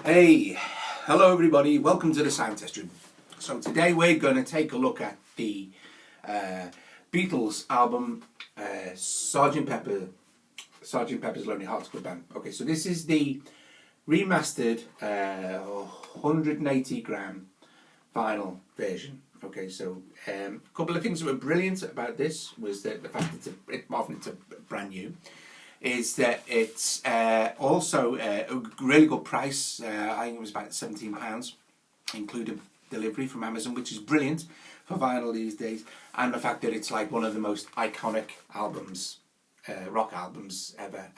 Hey, hello everybody, welcome to the Sound Test Room. So today we're going to take a look at the Beatles album Sgt. Pepper's Lonely Hearts Club Band. Okay, so this is the remastered 180 gram vinyl version. Okay, so a couple of things that were brilliant about this was that the fact that it's brand new, is that it's also a really good price. I think it was about £17, including delivery from Amazon, which is brilliant for vinyl these days. And the fact that it's like one of the most iconic albums, rock albums ever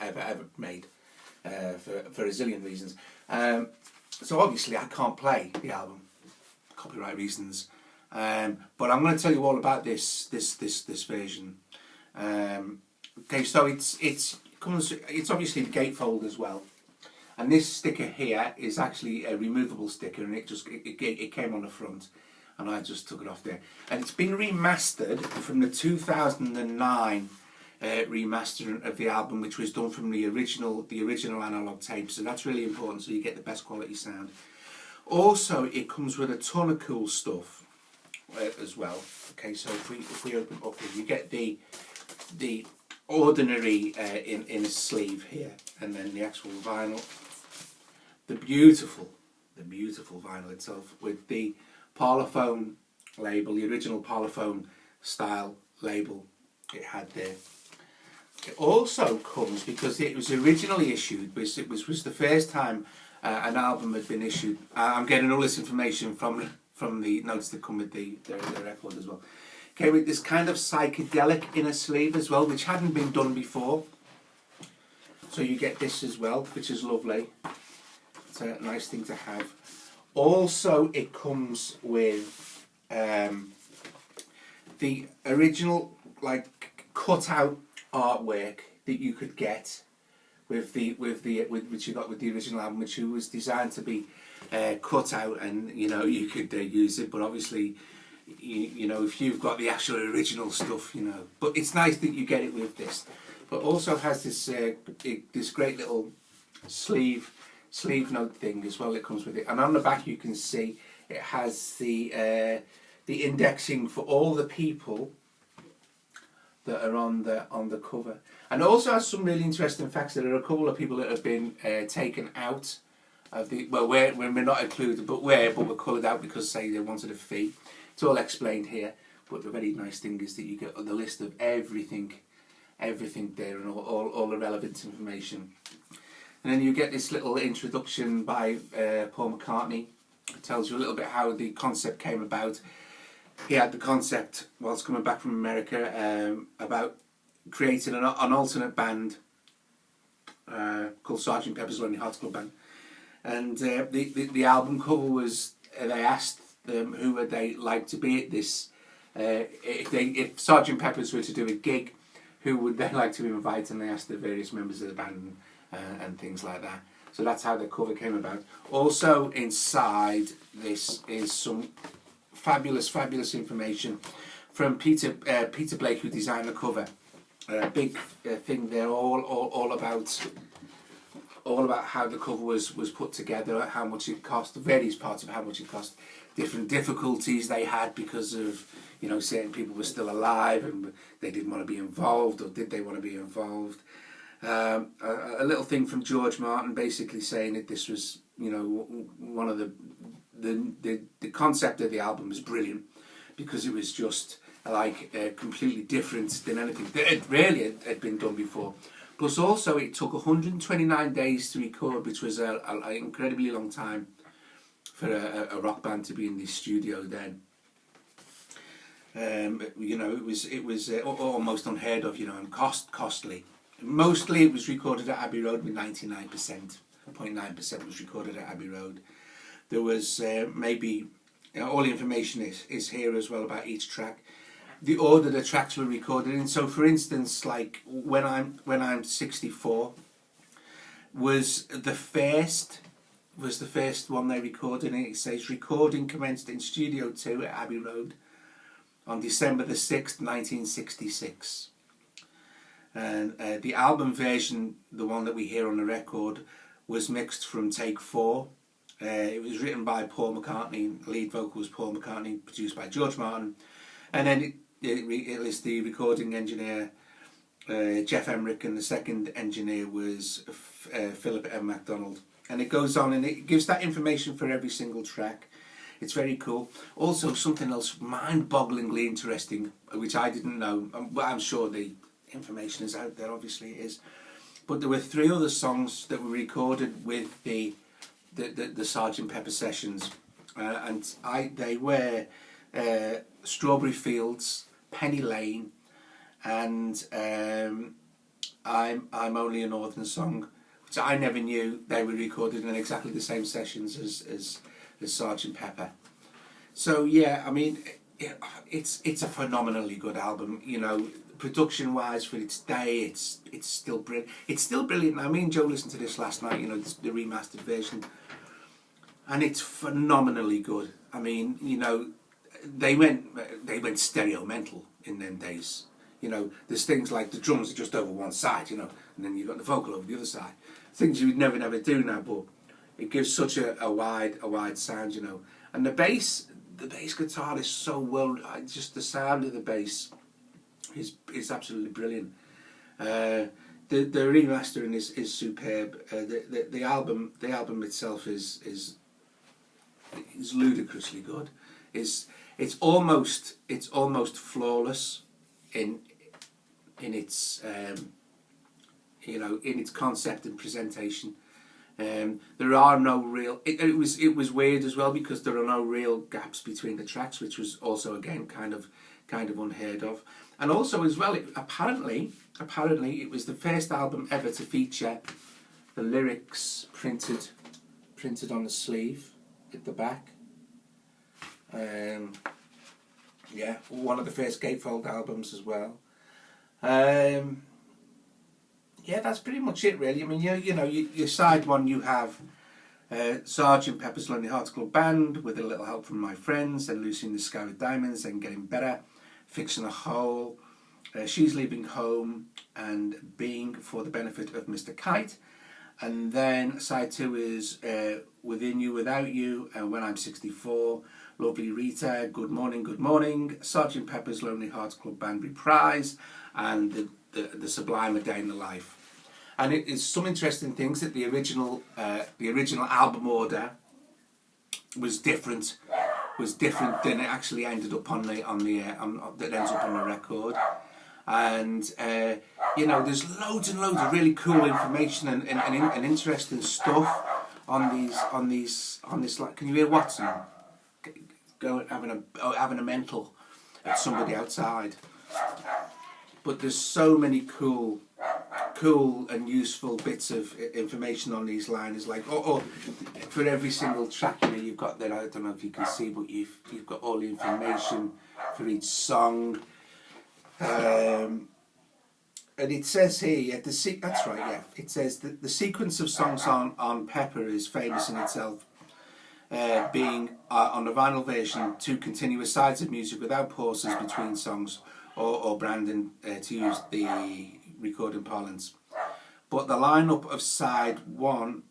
made, for a zillion reasons. So obviously I can't play the album, copyright reasons. But I'm going to tell you all about this version. Okay, so it's obviously the gatefold as well, and this sticker here is actually a removable sticker, and it came on the front, and I just took it off there. And it's been remastered from the 2009 remastering of the album, which was done from the original analog tape. So that's really important, so you get the best quality sound. Also, it comes with a ton of cool stuff as well. Okay, so if we open up here, you get the ordinary in a sleeve here, and then the actual vinyl, the beautiful vinyl itself with the Parlophone label, the original Parlophone style label it had there. It also comes, because it was originally issued, it was the first time an album had been issued. I'm getting all this information from the notes that come with the record as well. Okay, with this kind of psychedelic inner sleeve as well, which hadn't been done before. So you get this as well, which is lovely. It's a nice thing to have. Also, it comes with the original, like, cut out artwork that you could get which you got with the original album, which was designed to be cut out, and you could use it, but obviously. If you've got the actual original stuff, but it's nice that you get it with this. But also has this this great little sleeve note thing as well that comes with it. And on the back you can see it has the indexing for all the people that are on the cover, and it also has some really interesting facts. There are a couple of people that have been taken out of the we're not included, but we're coloured out because, say, they wanted a fee. It's all explained here, but the very nice thing is that you get the list of everything there, and all the relevant information. And then you get this little introduction by Paul McCartney. It tells you a little bit how the concept came about. He had the concept whilst coming back from America about creating an alternate band called Sgt. Pepper's Lonely Hearts Club Band. And the album cover was, they asked them who would they like to be at this, if Sgt. Pepper's were to do a gig, who would they like to invite, and they asked the various members of the band and things like that. So that's how the cover came about. Also inside this is some fabulous information from Peter Blake, who designed the cover. A big thing there, all about how the cover was put together, how much it cost, various parts of how much it cost, different difficulties they had because of, certain people were still alive and they didn't want to be involved, or did they want to be involved. A little thing from George Martin basically saying that this was, one of the concept of the album was brilliant, because it was just like completely different than anything that really had been done before. Plus also it took 129 days to record, which was an incredibly long time for a rock band to be in the studio then. It was almost unheard of, and costly. Mostly it was recorded at Abbey Road, with 0.9% was recorded at Abbey Road. There was maybe, all the information is here as well about each track. The order the tracks were recorded in. So, for instance, like when I'm 64 was the first one they recorded, and it says recording commenced in Studio 2 at Abbey Road on December the 6th, 1966. And the album version, the one that we hear on the record, was mixed from take 4 It was written by Paul McCartney, lead vocals Paul McCartney, produced by George Martin, and then it lists the recording engineer Jeff Emmerich, and the second engineer was Philip M. MacDonald. And it goes on and it gives that information for every single track. It's very cool. Also, something else mind-bogglingly interesting, which I didn't know, but I'm sure the information is out there, obviously it is. But there were 3 other songs that were recorded with the Sgt. Pepper sessions, and they were Strawberry Fields, Penny Lane, and I'm Only a Northern Song, which I never knew they were recorded in exactly the same sessions as Sgt. Pepper. So yeah, I mean, it's a phenomenally good album. You know, production wise for its day, it's still brilliant. It's still brilliant. I mean, Joe listened to this last night. You know, the remastered version, and it's phenomenally good. I mean, you know, they went stereo mental in them days. You know, there's things like the drums are just over one side, you know, and then you've got the vocal over the other side. Things you would never do now, but it gives such a wide sound, you know. And the bass guitar is so well, just the sound of the bass is absolutely brilliant. The remastering is superb. The album itself is ludicrously good. It's almost flawless in its you know, in its concept and presentation. There are no real. It was weird as well because there are no real gaps between the tracks, which was also again kind of unheard of. And also as well, apparently it was the first album ever to feature the lyrics printed on the sleeve at the back. Yeah, one of the first gatefold albums as well. Yeah, that's pretty much it really. I mean, you know, your side one, you have Sgt. Pepper's Lonely Hearts Club Band, With a Little Help from My Friends, then Lucy in the Sky with Diamonds, then Getting Better, Fixing a Hole, She's Leaving Home, and Being for the Benefit of Mr. Kite. And then side 2 is Within You, Without You, and When I'm 64, Lovely Rita, Good Morning, Sgt. Pepper's Lonely Hearts Club Band Reprise, and the Sublime A Day in the Life. And it is some interesting things that the original album order was different than it actually ended up on that ends up on the record. And you know, there's loads and loads of really cool information and interesting stuff on this. Like, can you hear Watson having a mental at somebody outside? But there's so many cool and useful bits of information on these liners. Like, for every single track, you know, you've got there. I don't know if you can see, but you've got all the information for each song. And it says here, that's right, yeah. It says that the sequence of songs on Pepper is famous in itself, being on the vinyl version 2 continuous sides of music without pauses between songs, or Brandon to use the recording parlance. But the lineup of side 1,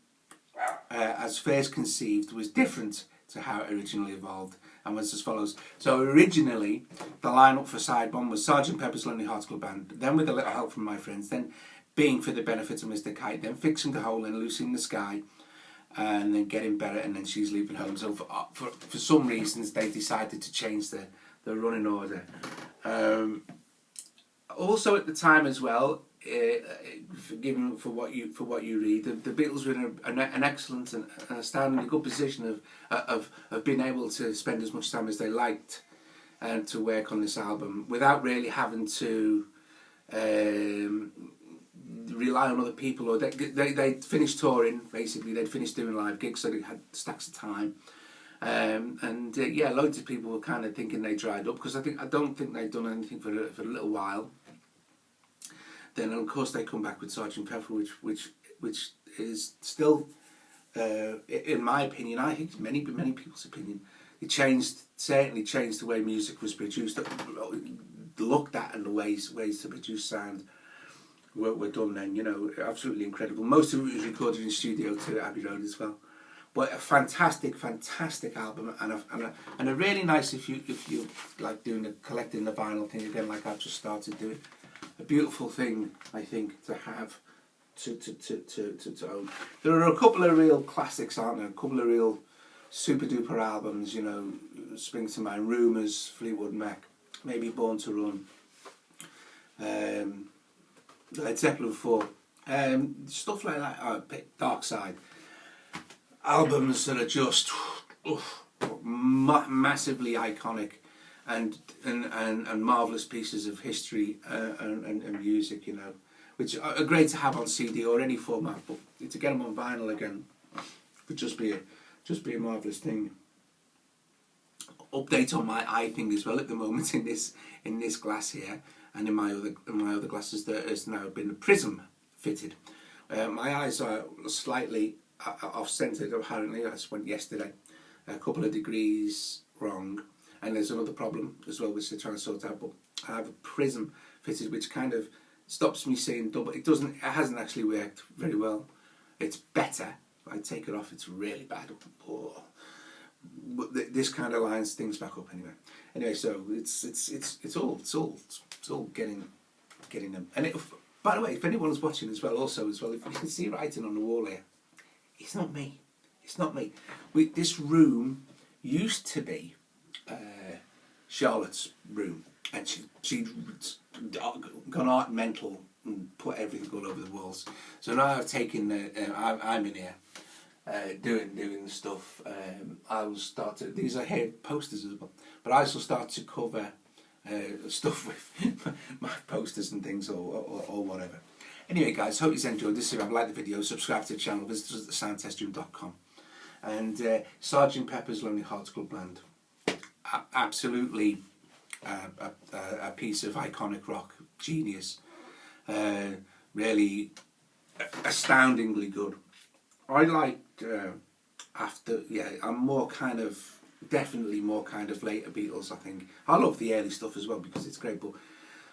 as first conceived, was different to how it originally evolved, and was as follows. So originally, the lineup for side 1 was Sgt. Pepper's Lonely Hearts Club Band, then With a Little Help from My Friends, then Being for the Benefit of Mr. Kite, then Fixing the Hole, and Lucy in the Sky, and then Getting Better, and then She's Leaving Home. So for some reasons, they decided to change the running order. Also at the time as well, given for what you read, the Beatles were in an excellent and astoundingly good position of being able to spend as much time as they liked and to work on this album without really having to rely on other people. Or they'd finished touring, basically. They'd finished doing live gigs, so they had stacks of time. Yeah, loads of people were kind of thinking they dried up, because I don't think they'd done anything for a little while. Then of course they come back with Sgt. Pepper, which is still, in my opinion, I think many people's opinion, it certainly changed the way music was produced, looked at, and the ways to produce sound were done then. You know, absolutely incredible. Most of it was recorded in Studio 2 at Abbey Road as well. But a fantastic album, and a really nice, if you like collecting the vinyl thing again, like I've just started doing, a beautiful thing I think to have, to own. There are a couple of real classics, aren't there? A couple of real super duper albums, you know, spring to mind. Rumours, Fleetwood Mac, maybe Born to Run, Led Zeppelin 4, stuff like that. Dark Side. Albums that are just massively iconic and marvellous pieces of history and music, you know, which are great to have on CD or any format, but to get them on vinyl again could just be a marvellous thing. Update on my eye thing as well at the moment in this glass here, and in my other glasses that has now been a prism fitted. My eyes are slightly off-centered apparently. I just went yesterday, a couple of degrees wrong, and there's another problem as well which they're trying to sort out, but I have a prism fitted which kind of stops me seeing double. It hasn't actually worked very well. It's better. I take it off, it's really bad. Oh. But this kind of lines things back up anyway. So it's all getting them. And by the way, if anyone's watching as well, if you can see writing on the wall here, it's not me. This room used to be Charlotte's room, and she'd gone art mental and put everything all over the walls. So now I've taken I'm in here doing the stuff. I will start to, these are here posters as well, but I shall start to cover stuff with my posters and things or whatever. Anyway guys, hope you enjoyed this. If you've liked the video, subscribe to the channel, visit us at thesoundtestroom.com. And Sgt. Pepper's Lonely Hearts Club Band, absolutely a piece of iconic rock genius, really astoundingly good. I like I'm definitely more kind of later Beatles. I think I love the early stuff as well because it's great, but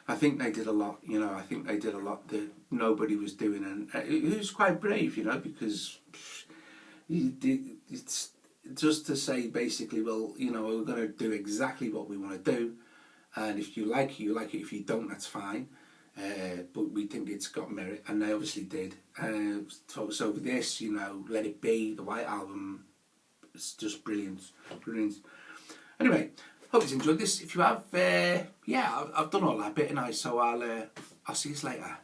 I think they did a lot, you know. I think they did a lot that nobody was doing, and it was quite brave, you know, because it's just to say basically, well, you know, we're going to do exactly what we want to do, and if you like it, you like it. If you don't, that's fine. But we think it's got merit, and they obviously did. So this, you know, Let It Be, the White Album, it's just brilliant. Anyway, hope you enjoyed this. If you have, I've done all that bit, and so I'll see you later.